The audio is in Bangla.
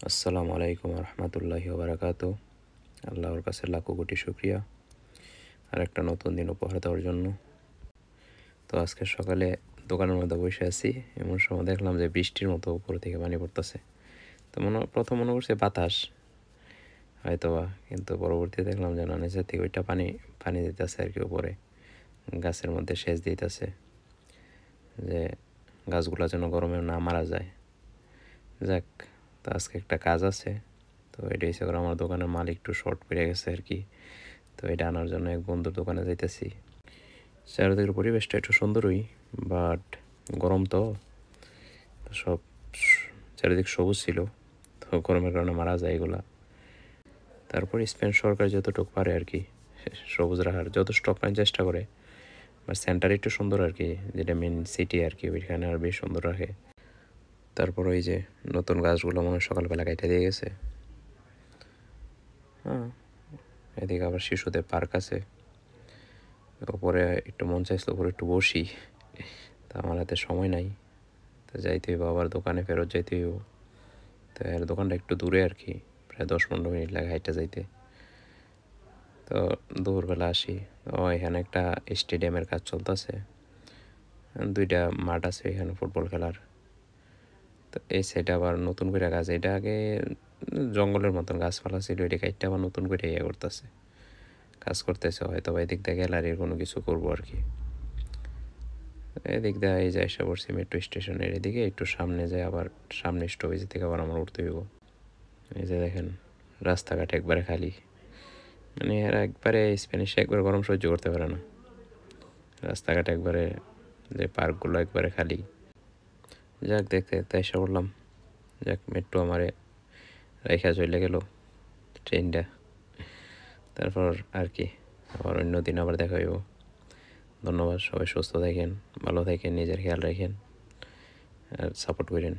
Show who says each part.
Speaker 1: আসসালামু আলাইকুম রহমতুল্লাহি ওবরাকাতু। আল্লাহর কাছে লাখো কোটি শুক্রিয়া আর একটা নতুন দিন উপহার দেওয়ার জন্য। তো আজকে সকালে দোকানের মধ্যে বসে আছি, এমন সময় দেখলাম যে বৃষ্টির মতো উপর থেকে পানি পড়তেছে। তো প্রথম মনে করছে বাতাস হয়তোবা, কিন্তু পরবর্তীতে দেখলাম যে না, নিচের থেকে ওইটা পানি পানি দিতেছে আর কি, উপরে গাছের মধ্যে সেচ দিতেছে, যে গাছগুলো যেন গরমে না মারা যায়। যাক, তো আজকে একটা কাজ আছে, তো এটা হিসেবে করে আমার দোকানের মাল একটু শর্ট পড়ে গেছে আর কি। তো এটা আনার জন্য এক বন্ধুর দোকানে যাইতেছি। চারিদিকের পরিবেশটা একটু সুন্দরই, বাট গরম তো, সব চারিদিক সবুজ ছিল, তো গরমের কারণে মারা যায় এগুলা। তারপর স্পেন সরকার যতটুকু পারে আর কি সবুজ রাখার যথেষ্ট আপনার চেষ্টা করে, বা সেন্টার একটু সুন্দর আর কি, যেটা মেন সিটি আর কি, ওইখানে আর বেশ সুন্দর রাখে। তারপর ওই যে নতুন গাছগুলো মনে হয় সকালবেলা কাইটে দিয়ে গেছে। হ্যাঁ, এদিকে আবার শিশুদের পার্ক আছে, ওপরে একটু মন চাইছিল ওপরে একটু বসি, তা আমার হাতে সময় নাই, তো যাইতে হইব আবার দোকানে ফেরত যাইতে হইব। তো এর দোকানটা একটু দূরে আর কি, প্রায় 10-15 মিনিট লাগে হাইটে যাইতে। তো দুপুরবেলা আসি, এখানে একটা স্টেডিয়ামের কাজ চলতেছে, 2টা মাঠ আছে এখানে ফুটবল খেলার। তো এই সাইডে আবার নতুন করে গাছ, এটা আগে জঙ্গলের মতন গাছপালা ছিল, এটা কাইটটা আবার নতুন করে ইয়ে করতেছে, কাজ করতেছে, হয়তো বা এদিক দিয়ে গ্যালারির কোনো কিছু করবো আর কি। এদিক দিয়ে এই যে এসে পড়ছি মেট্রো স্টেশনের এদিকে, একটু সামনে যায় আবার সামনে স্টপেজ থেকে আবার আমার উঠতে হইব। এই যে দেখেন রাস্তাঘাট একবারে খালি, মানে এরা একবারে স্প্যানিশ একবার গরম সহ্য করতে পারে না। রাস্তাঘাট একবারে, যে পার্কগুলো একবারে খালি। যাক, দেখতে দেখতে এসে পড়লাম। যাক, মেট্রো আমারে রেখা চলে গেল, ট্রেনটা। তারপর আর কি, আবার অন্য দিন আবার দেখা হইব। ধন্যবাদ, সবাই সুস্থ থাকেন, ভালো থাকেন, নিজের খেয়াল রাখেন আর সাপোর্ট করেন।